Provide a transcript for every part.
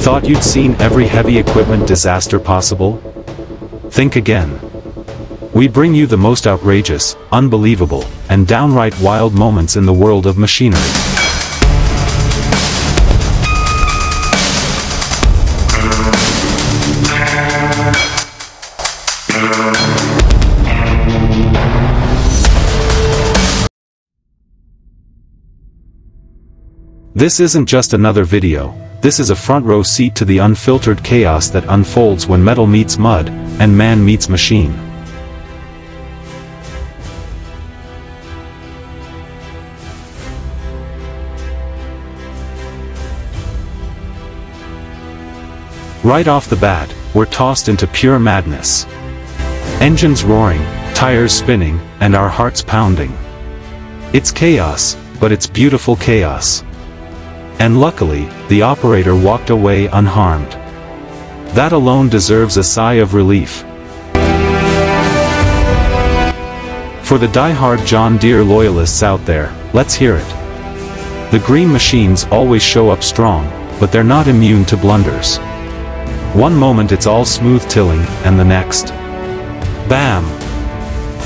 Thought you'd seen every heavy equipment disaster possible? Think again. We bring you the most outrageous, unbelievable, and downright wild moments in the world of machinery. This isn't just another video, this is a front row seat to the unfiltered chaos that unfolds when metal meets mud, and man meets machine. Right off the bat, we're tossed into pure madness. Engines roaring, tires spinning, and our hearts pounding. It's chaos, but it's beautiful chaos. And luckily, the operator walked away unharmed. That alone deserves a sigh of relief. For the die-hard John Deere loyalists out there, let's hear it. The green machines always show up strong, but they're not immune to blunders. One moment it's all smooth tilling, and the next, bam!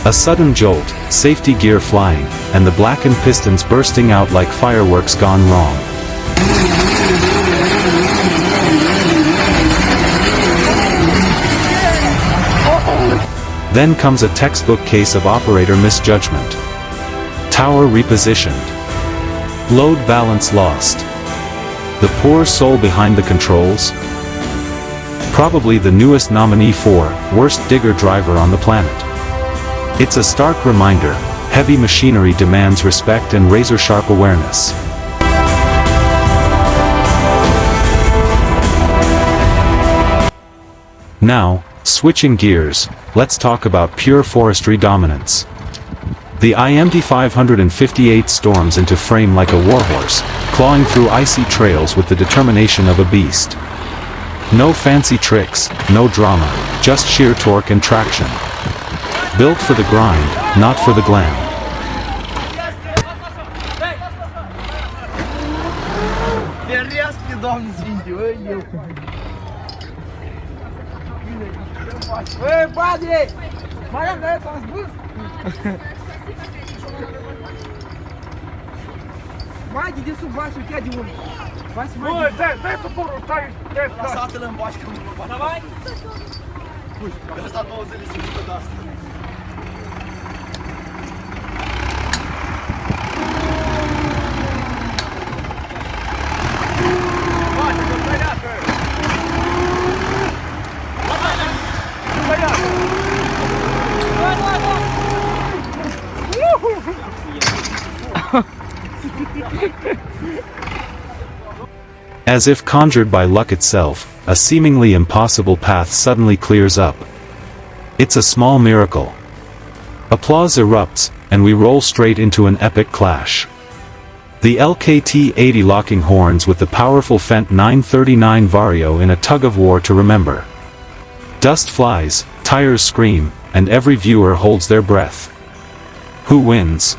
A sudden jolt, safety gear flying, and the blackened pistons bursting out like fireworks gone wrong. Then comes a textbook case of operator misjudgment. Tower repositioned. Load balance lost. The poor soul behind the controls? Probably the newest nominee for worst digger driver on the planet. It's a stark reminder, heavy machinery demands respect and razor-sharp awareness. Now, switching gears, let's talk about pure forestry dominance. The IMT 558 storms into frame like a warhorse, clawing through icy trails with the determination of a beast. No fancy tricks, no drama, just sheer torque and traction. Built for the grind, not for the glam. Oi, padre! Vai andar com as duas? Vai, de disso baixo aqui, é de um. Vai se mais. Oi, desce por o tá. Passar pela embaixo que eu não vou. Vai. Puxa, gastar todos eles em pedaço. Vai, vou pegar, cara. As if conjured by luck itself, a seemingly impossible path suddenly clears up. It's a small miracle. Applause erupts, and we roll straight into an epic clash. The LKT-80 locking horns with the powerful Fendt 939 Vario in a tug-of-war to remember. Dust flies, tires scream, and every viewer holds their breath. Who wins?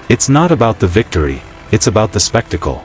It's not about the victory, it's about the spectacle.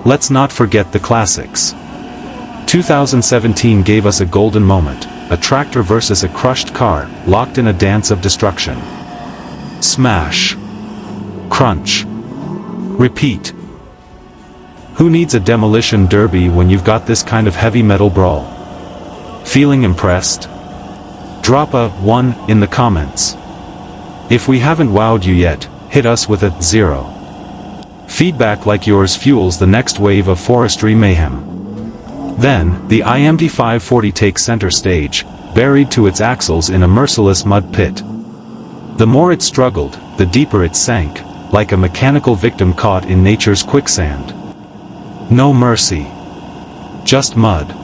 Let's not forget the classics. 2017 gave us a golden moment, a tractor versus a crushed car, locked in a dance of destruction. Smash. Crunch. Repeat. Who needs a demolition derby when you've got this kind of heavy metal brawl? Feeling impressed? Drop a 1 in the comments. If we haven't wowed you yet, hit us with a 0. Feedback like yours fuels the next wave of Forestry mayhem. Then, the IMD 540 takes center stage, buried to its axles in a merciless mud pit. The more it struggled, the deeper it sank, like a mechanical victim caught in nature's quicksand. No mercy. Just mud.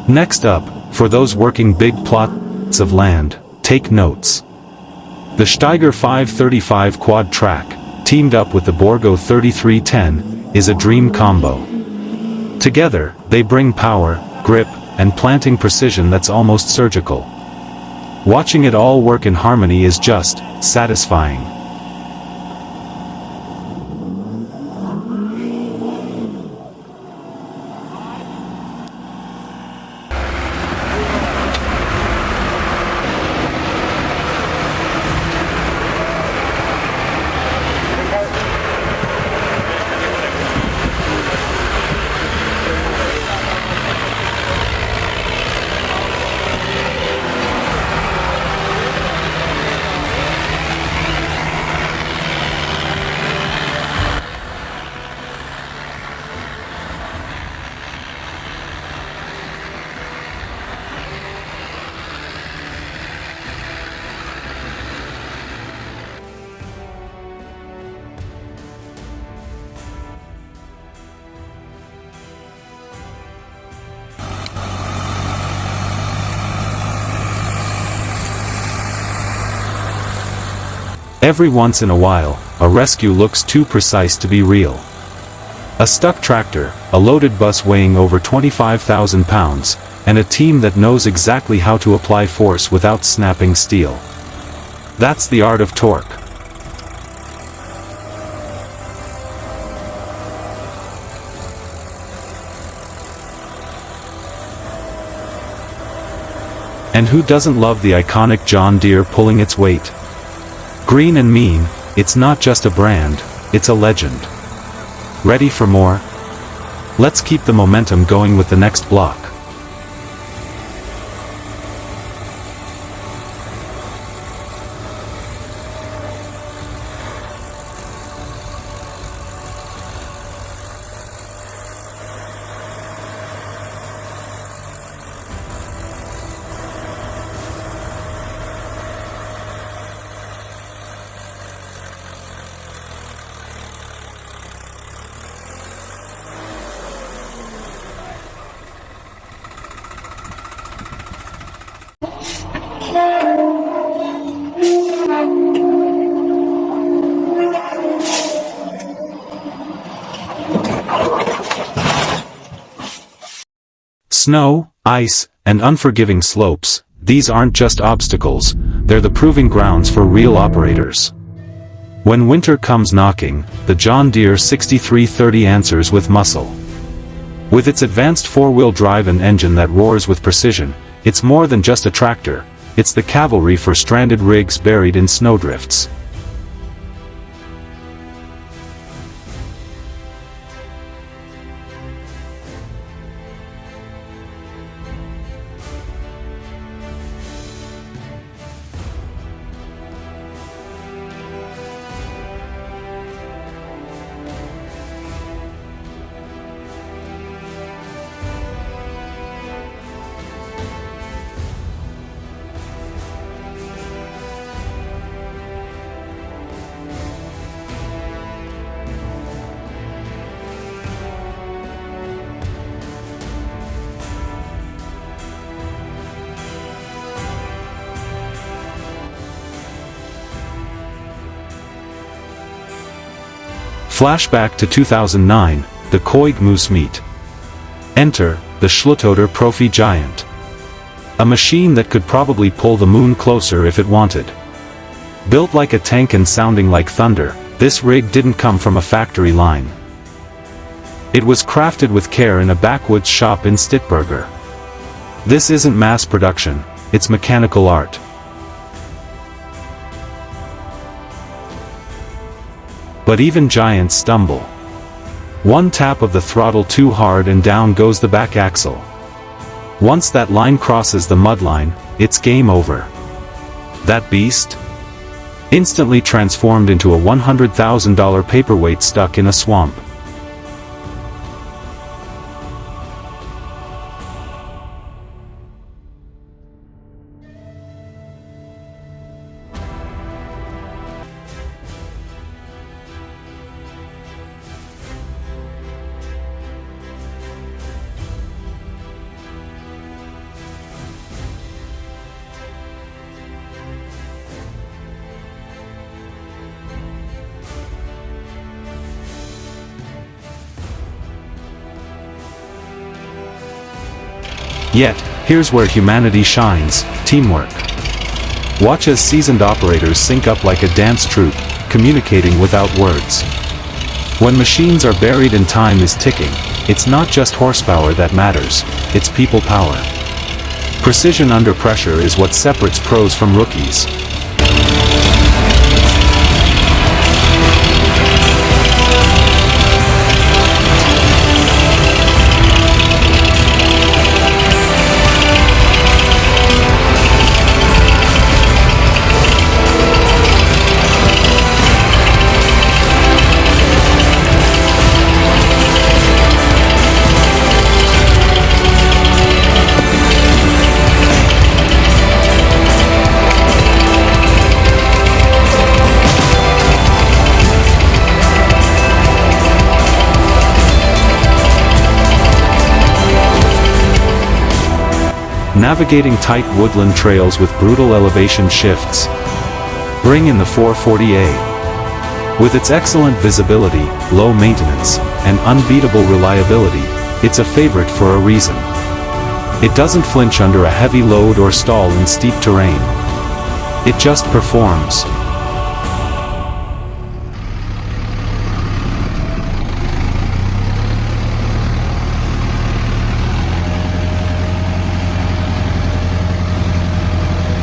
Next up, for those working big plots of land, take notes. The Steiger 535 quad track, teamed up with the Borgo 3310, is a dream combo. Together, they bring power, grip, and planting precision that's almost surgical. Watching it all work in harmony is just satisfying. Every once in a while, a rescue looks too precise to be real. A stuck tractor, a loaded bus weighing over 25,000 pounds, and a team that knows exactly how to apply force without snapping steel. That's the art of torque. And who doesn't love the iconic John Deere pulling its weight? Green and mean, it's not just a brand, it's a legend. Ready for more? Let's keep the momentum going with the next block. Snow, ice, and unforgiving slopes, these aren't just obstacles, they're the proving grounds for real operators. When winter comes knocking, the John Deere 6330 answers with muscle. With its advanced four-wheel drive and engine that roars with precision, it's more than just a tractor, it's the cavalry for stranded rigs buried in snowdrifts. Flashback to 2009, the Koig Moose meet. Enter, the Schlutoder Profi Giant. A machine that could probably pull the moon closer if it wanted. Built like a tank and sounding like thunder, this rig didn't come from a factory line. It was crafted with care in a backwoods shop in Stittsburg. This isn't mass production, it's mechanical art. But even giants stumble. One tap of the throttle too hard and down goes the back axle. Once that line crosses the mud line, it's game over. That beast? Instantly transformed into a $100,000 paperweight stuck in a swamp. Yet, here's where humanity shines: teamwork. Watch as seasoned operators sync up like a dance troupe, communicating without words. When machines are buried and time is ticking, it's not just horsepower that matters, it's people power. Precision under pressure is what separates pros from rookies. Navigating tight woodland trails with brutal elevation shifts. Bring in the 440A. With its excellent visibility, low maintenance, and unbeatable reliability, it's a favorite for a reason. It doesn't flinch under a heavy load or stall in steep terrain. It just performs.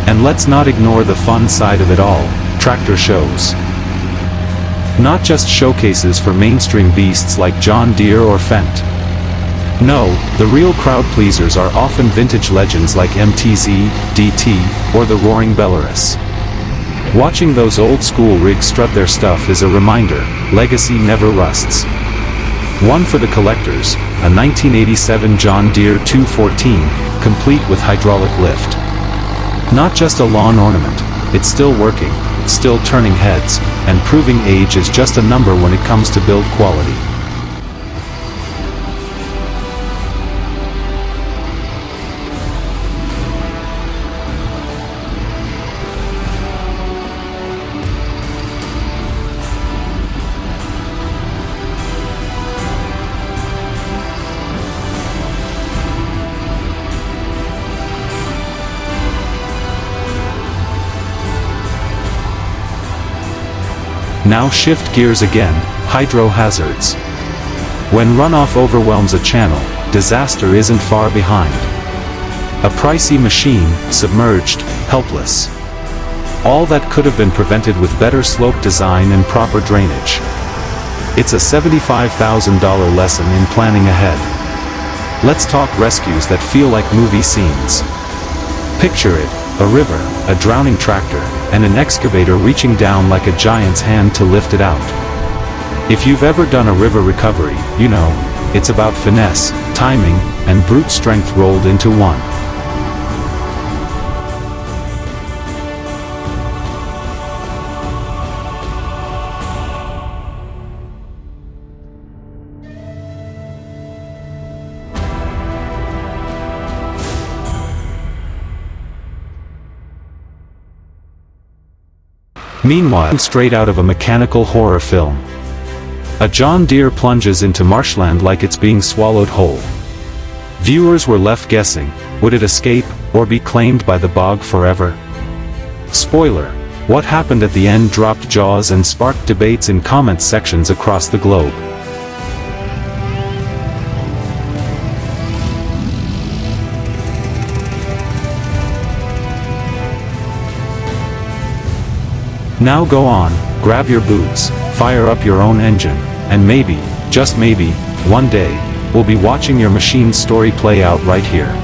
And let's not ignore the fun side of it all: tractor shows. Not just showcases for mainstream beasts like John Deere or Fendt. No, the real crowd pleasers are often vintage legends like MTZ, DT, or the Roaring Belarus. Watching those old school rigs strut their stuff is a reminder: legacy never rusts. One for the collectors, a 1987 John Deere 214, complete with hydraulic lift. Not just a lawn ornament, it's still working, still turning heads, and proving age is just a number when it comes to build quality. Now shift gears again: hydro hazards. When runoff overwhelms a channel, disaster isn't far behind. A pricey machine, submerged, helpless. All that could have been prevented with better slope design and proper drainage. It's a $75,000 lesson in planning ahead. Let's talk rescues that feel like movie scenes. Picture it: a river, a drowning tractor, and an excavator reaching down like a giant's hand to lift it out. If you've ever done a river recovery, you know, it's about finesse, timing, and brute strength rolled into one. Meanwhile, straight out of a mechanical horror film. A John Deere plunges into marshland like it's being swallowed whole. Viewers were left guessing: would it escape, or be claimed by the bog forever? Spoiler: what happened at the end dropped jaws and sparked debates in comment sections across the globe. Now go on, grab your boots, fire up your own engine, and maybe, just maybe, one day, we'll be watching your machine's story play out right here.